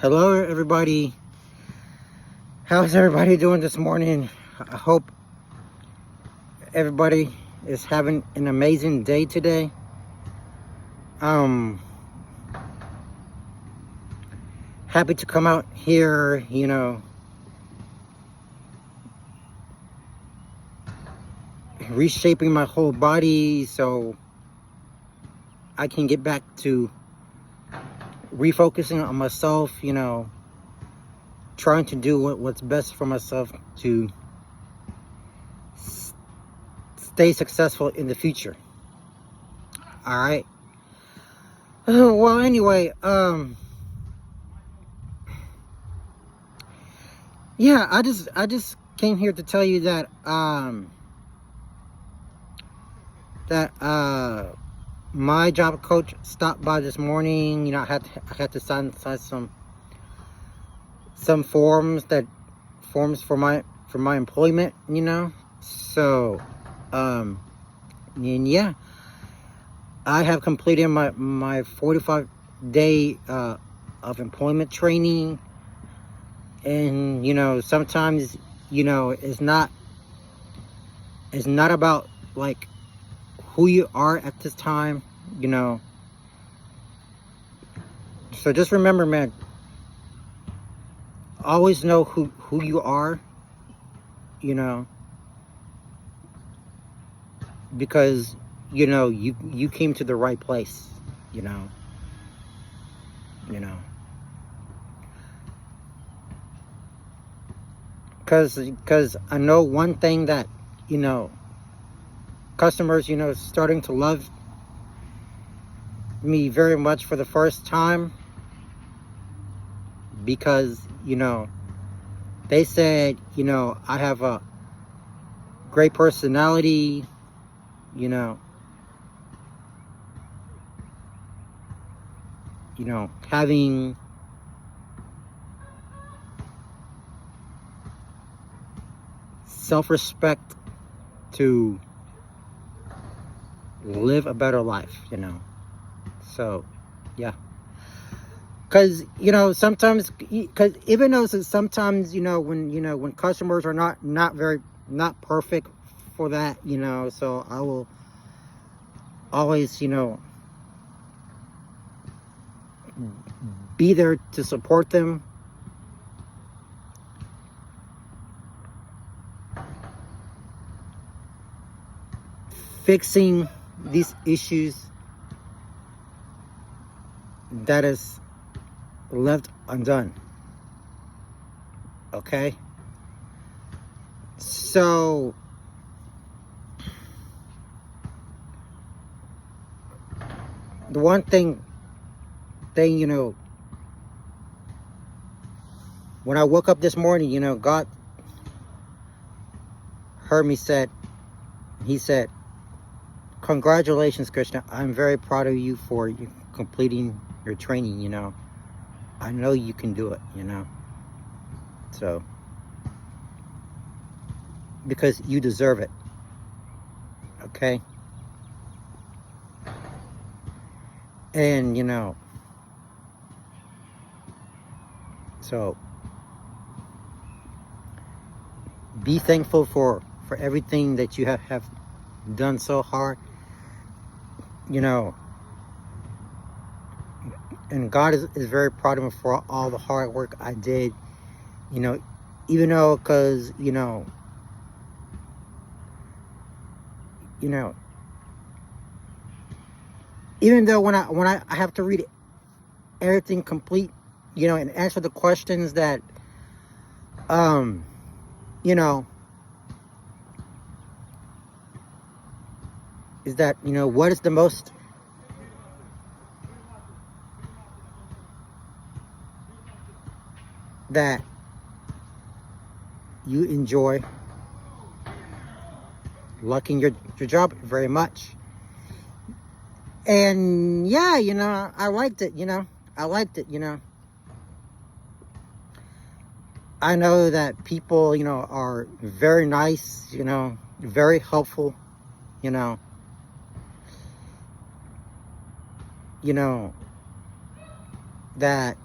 Hello, everybody. How's everybody doing this morning? I hope everybody is having an amazing day today. Um, Happy to come out here, reshaping my whole body so I can get back to refocusing on myself, trying to do what's best for myself to stay successful in the future. All right. Well, anyway, yeah, I just came here to tell you that my job coach stopped by this morning. I had to sign some forms for my employment. So and yeah, I have completed my 45-day of employment training. And sometimes it's not about like who you are at this time. So just remember, man, always know who you are, because you came to the right place. you know you know because I know one thing, that customers starting to love me very much for the first time, because they said I have a great personality, having self-respect to live a better life. So yeah, because sometimes, because even though sometimes when customers are not perfect for that, so I will always be there to support them, fixing these issues that is left undone. Okay, so the one thing when I woke up this morning, God heard me. He said, "Congratulations, Krishna. I'm very proud of you for you completing your training. I know you can do it. So because you deserve it. Okay." And so be thankful for everything that you have done so hard. And God is very proud of me for all the hard work I did. Even though, because even though when I have to read everything complete, and answer the questions that is that what is the most that you enjoy liking your job very much. And yeah, I liked it. I know that people are very nice, very helpful, you know that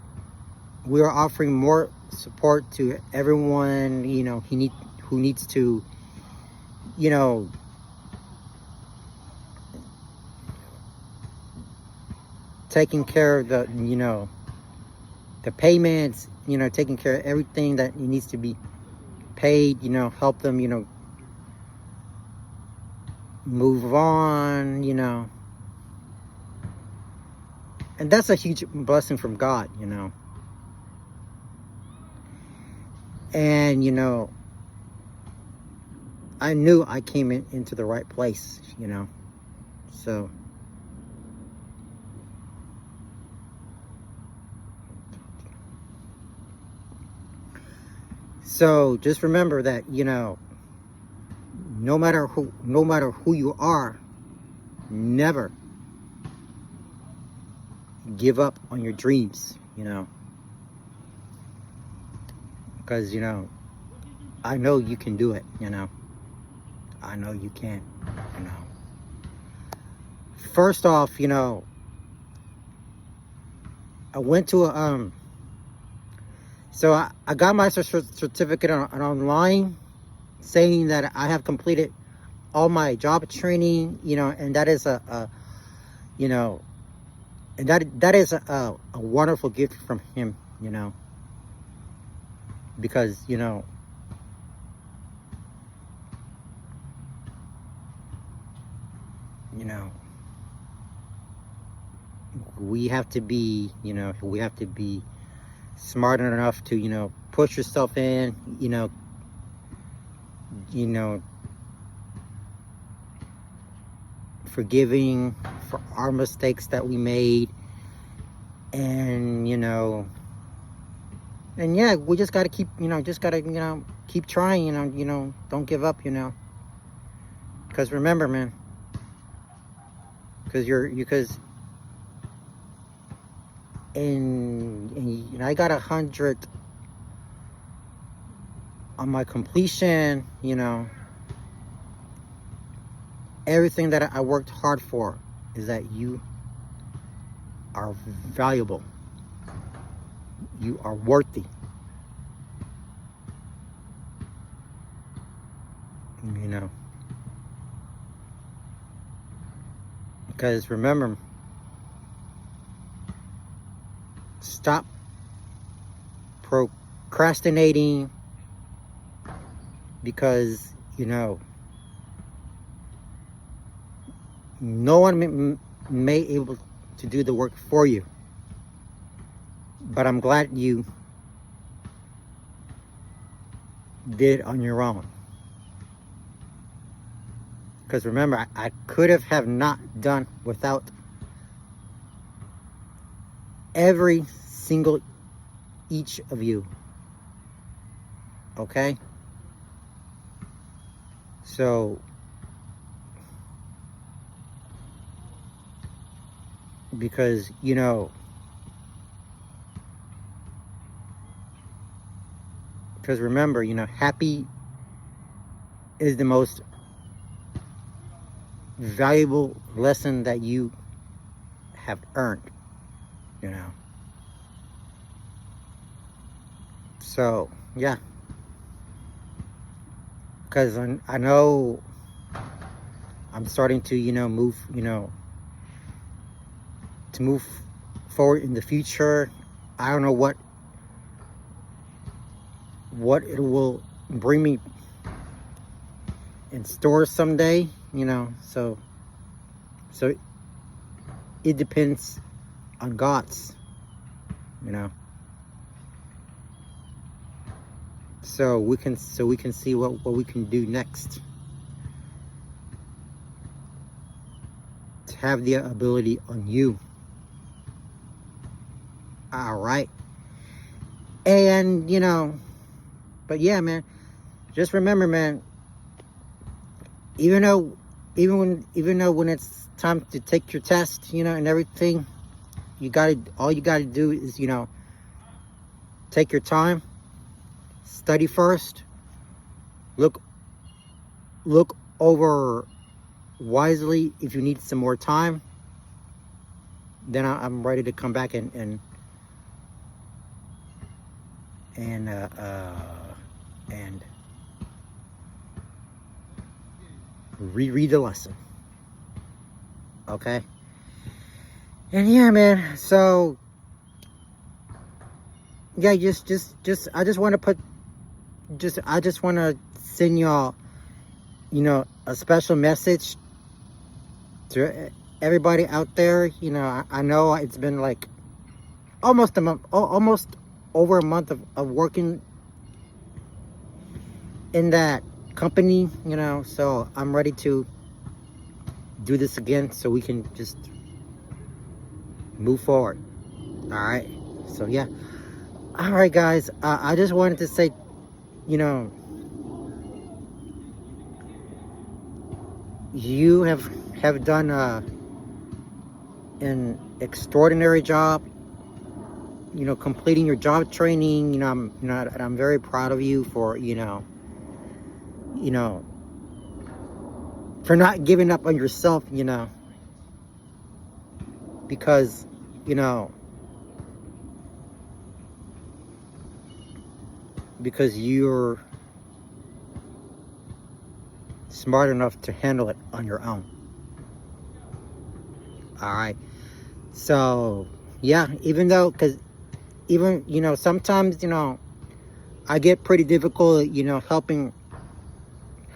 we are offering more support to everyone, you know, who needs to, you know, taking care of the, you know, the payments, you know, taking care of everything that needs to be paid, you know, help them, you know, move on, you know. And that's a huge blessing from God, you know. And, you know, I knew I came into the right place, you know. So just remember that, you know, no matter who you are, never give up on your dreams, you know. Because, you know, I know you can do it, you know. I know you can, you know. First off, you know, I went to a, so I got my certificate online saying that I have completed all my job training, you know, and that is you know, and that is a wonderful gift from him, you know, because, you know, we have to be, you know, we have to be smart enough to, you know, push yourself in, you know, forgiving for our mistakes that we made, and, you know, and yeah, we just got to keep, you know, keep trying, you know, don't give up, you know, because remember, man, because and you know, I got 100 on my completion, you know. Everything that I worked hard for is that you are valuable. You are worthy. You know. Because remember, stop procrastinating, because, you know, no one may able to do the work for you, but I'm glad you did on your own. Because remember, I could have not done without every single each of you. Okay? So because, you know, because remember, you know, happy is the most valuable lesson that you have earned, you know. So yeah, because I know I'm starting to, you know, move, you know, to move forward in the future. I don't know what it will bring me in store someday, you know. So it depends on God's, you know. So we can see what we can do next to have the ability on you. All right. And, you know, but yeah, man, just remember, man, even though when it's time to take your test, you know, and everything, all you gotta do is, you know, take your time, study first, look over wisely. If you need some more time, then I'm ready to come back and and reread the lesson. Okay? And yeah, man, so yeah, just I just want to put I just want to send y'all, you know, a special message to everybody out there. You know, I know it's been like almost a month, almost over a month of working in that company, you know, so I'm ready to do this again so we can just move forward. All right, so yeah, all right, guys, I just wanted to say, you know, you have done an extraordinary job, you know, completing your job training. You know, I'm very proud of you for, you know, for not giving up on yourself, you know, because, you know, because you're smart enough to handle it on your own. All right, so yeah, even though, because even, you know, sometimes, you know, I get pretty difficult, you know, helping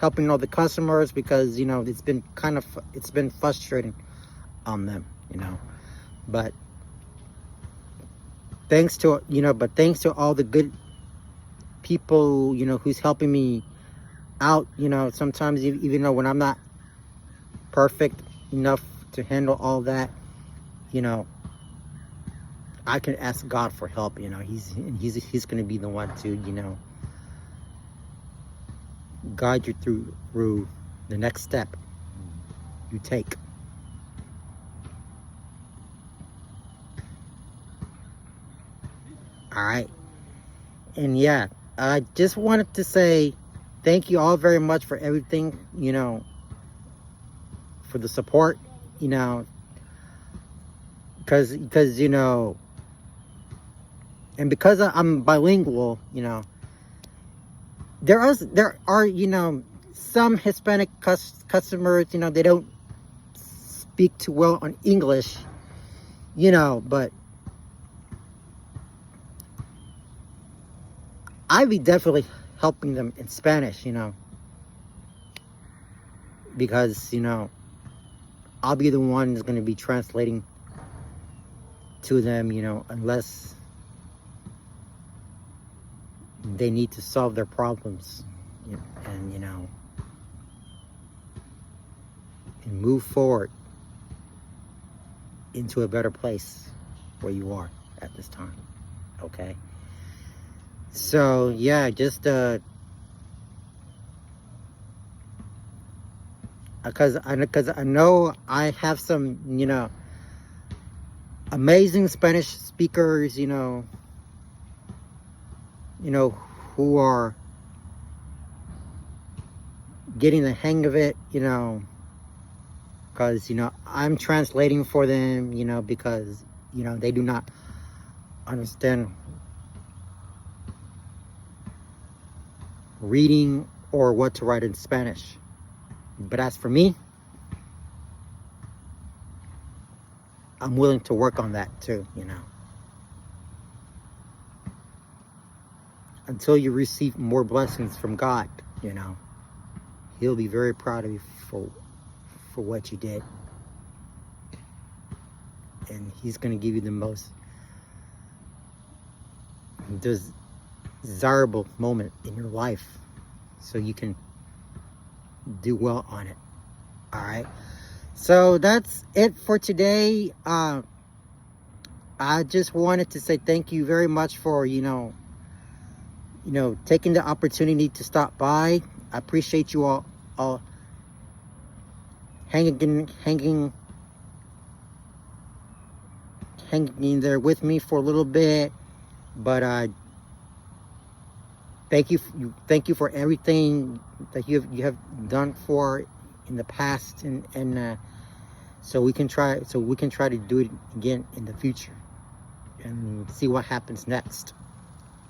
all the customers, because, you know, it's been frustrating on them, you know, but thanks to, you know, thanks to all the good people, you know, who's helping me out, you know, sometimes even though when I'm not perfect enough to handle all that, you know, I can ask God for help. You know, he's going to be the one to, you know, guide you through the next step you take. All right, and yeah, I just wanted to say thank you all very much for everything, you know, for the support, you know, because you know, and because I'm bilingual, you know, there are you know, some Hispanic customers, you know, they don't speak too well on English, you know, but I'd be definitely helping them in Spanish, you know, because, you know, I'll be the one that's going to be translating to them, you know, unless they need to solve their problems, you know, and, you know, and move forward into a better place where you are at this time. Okay, so yeah, just because I know I have some, you know, amazing Spanish speakers, you know, who are getting the hang of it, you know, because, you know, I'm translating for them, you know, because, you know, they do not understand reading or what to write in Spanish. But as for me, I'm willing to work on that too, you know. Until you receive more blessings from God, you know, He'll be very proud of you for what you did. And He's going to give you the most desirable moment in your life so you can do well on it. All right, so that's it for today. I just wanted to say thank you very much for, you know, taking the opportunity to stop by. I appreciate you all hanging in there with me for a little bit. But thank you for everything that you have done for in the past, and so we can try to do it again in the future and see what happens next.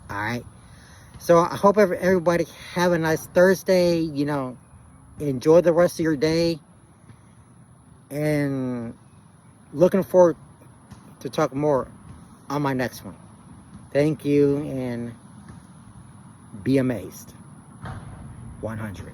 All right. So I hope everybody have a nice Thursday. You know, enjoy the rest of your day. And looking forward to talk more on my next one. Thank you, and be amazed. 100.